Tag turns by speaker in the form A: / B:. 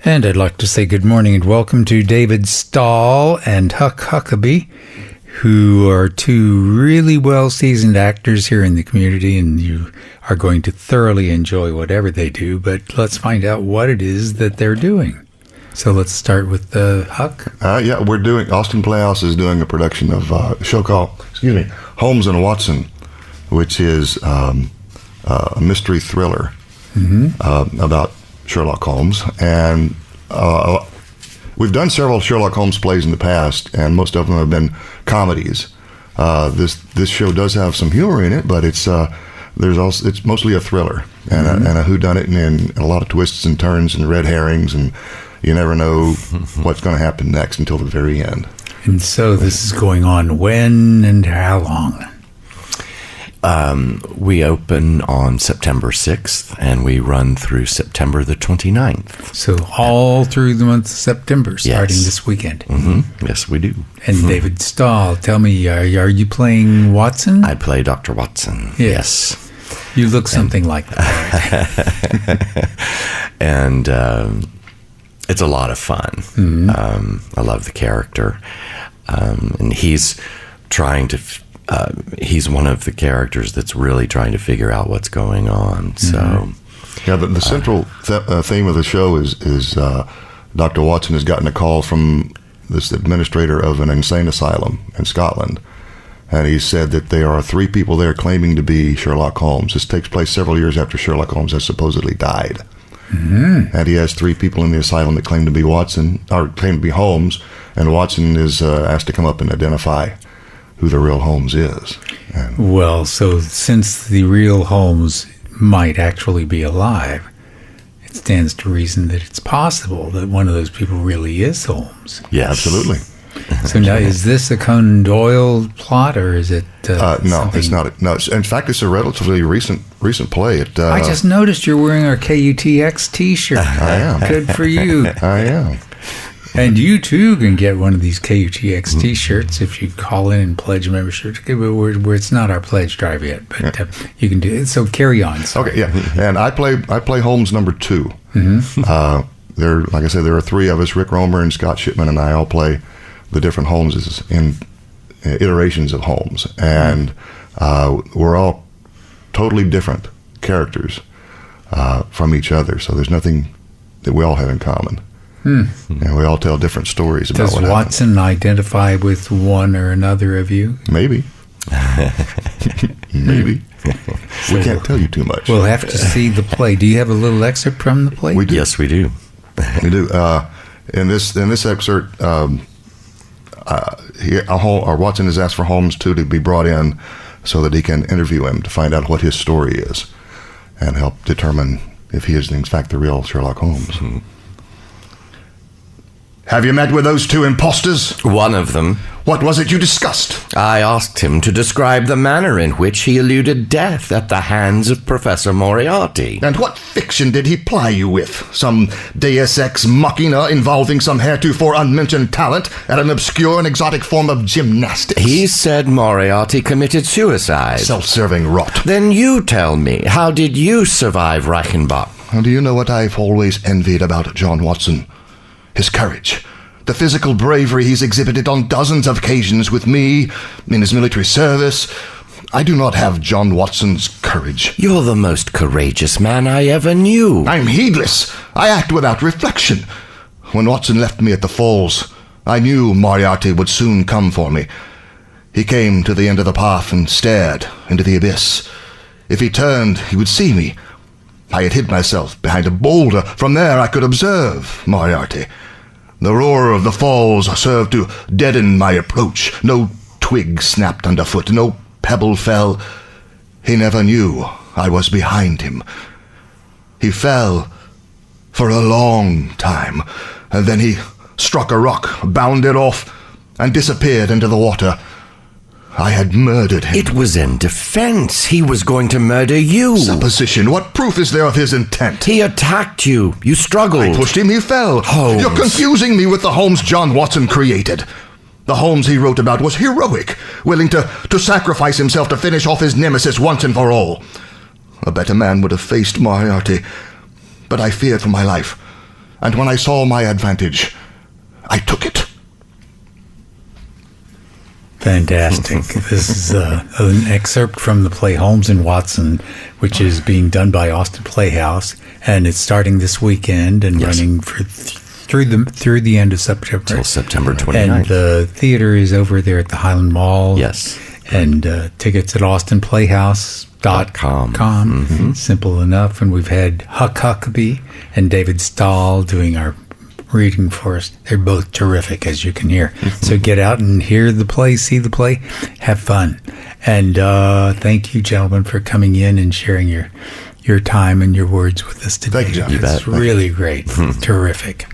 A: And I'd like to say good morning and welcome to David Stahl and Huck Huckabee, who are two really well-seasoned actors here in the community, and you are going to thoroughly enjoy whatever they do, but let's find out what it is that they're doing. So let's start with Huck.
B: Austin Playhouse is doing a production of a show called, Holmes and Watson, which is a mystery thriller about Sherlock Holmes. And we've done several Sherlock Holmes plays in the past, and most of them have been comedies. This show does have some humor in it, but it's mostly a thriller and a whodunit, and a lot of twists and turns and red herrings, and you never know what's going to happen next until the very end.
A: And so this is going on when and how long?
C: We open on September 6th, and we run through September the 29th.
A: So all through the month of September, starting this weekend.
C: Mm-hmm. Yes, we do.
A: And David Stahl, tell me, are you playing Watson?
C: I play Dr. Watson.
A: Yes. You look something like that.
C: And it's a lot of fun. I love the character. And he's trying to... he's one of the characters that's really trying to figure out what's going on. So,
B: the central theme of the show is Dr. Watson has gotten a call from this administrator of an insane asylum in Scotland, and he said that there are 3 people there claiming to be Sherlock Holmes. This takes place several years after Sherlock Holmes has supposedly died. And he has 3 people in the asylum that claim to be Watson, or claim to be Holmes, and Watson is asked to come up and identify who the real Holmes is.
A: Well, so since the real Holmes might actually be alive, it stands to reason that it's possible that one of those people really is Holmes.
C: yes.
B: Absolutely.
A: So now, is this a Conan Doyle plot, or is it
B: no, it's not. No, in fact, it's a relatively recent play.
A: I just noticed you're wearing our KUTX t-shirt.
B: I am.
A: Good for you.
B: I am.
A: And you, too, can get one of these KUTX T-shirts if you call in and pledge a membership. Where it's not our pledge drive yet, but you can do it. So carry on. Sorry.
B: Okay, yeah. And I play Holmes number 2. There, like I said, there are 3 of us, Rick Romer and Scott Shipman, and I all play the different Holmeses in iterations of Holmes. And we're all totally different characters from each other, so there's nothing that we all have in common. And we all tell different stories about what happened.
A: Does Watson identify with one or another of you?
B: Maybe. Maybe. We can't tell you too much.
A: We'll have to see the play. Do you have a little excerpt from the play?
B: We do.
C: Yes, we do.
B: We do. In this excerpt, Watson has asked for Holmes to be brought in so that he can interview him to find out what his story is and help determine if he is in fact the real Sherlock Holmes. Have you met with those 2 imposters?
C: One of them.
B: What was it you discussed?
C: I asked him to describe the manner in which he eluded death at the hands of Professor Moriarty.
B: And what fiction did he ply you with? Some deus ex machina involving some heretofore unmentioned talent at an obscure and exotic form of gymnastics?
C: He said Moriarty committed suicide.
B: Self-serving rot.
C: Then you tell me, how did you survive Reichenbach?
B: Do you know what I've always envied about John Watson? His courage. The physical bravery he's exhibited on dozens of occasions with me, in his military service. I do not have John Watson's courage.
C: You're the most courageous man I ever knew.
B: I'm heedless. I act without reflection. When Watson left me at the falls, I knew Moriarty would soon come for me. He came to the end of the path and stared into the abyss. If he turned, he would see me. I had hid myself behind a boulder. From there I could observe Moriarty. The roar of the falls served to deaden my approach. No twig snapped underfoot, no pebble fell. He never knew I was behind him. He fell for a long time, and then he struck a rock, bounded off, and disappeared into the water. I had murdered him.
C: It was in defense. He was going to murder you.
B: Supposition. What proof is there of his intent?
C: He attacked you. You struggled.
B: I pushed him. He fell.
C: Holmes.
B: You're confusing me with the Holmes John Watson created. The Holmes he wrote about was heroic, willing to sacrifice himself to finish off his nemesis once and for all. A better man would have faced Moriarty, but I feared for my life. and when I saw my advantage, I took it.
A: Fantastic. This is an excerpt from the play Holmes and Watson, which is being done by Austin Playhouse, and it's starting this weekend and running for through the end of September.
C: Till September 29th.
A: And the theater is over there at the Highland Mall.
C: Yes.
A: And tickets at austinplayhouse.com.
C: Mm-hmm.
A: Simple enough. And we've had Huck Huckabee and David Stahl doing our reading for us. They're both terrific, as you can hear.
C: Mm-hmm.
A: So get out and hear the play, see the play, have fun. And thank you, gentlemen, for coming in and sharing your time and your words with us today.
B: Thank you, John.
C: You bet.
A: It's really great. Terrific.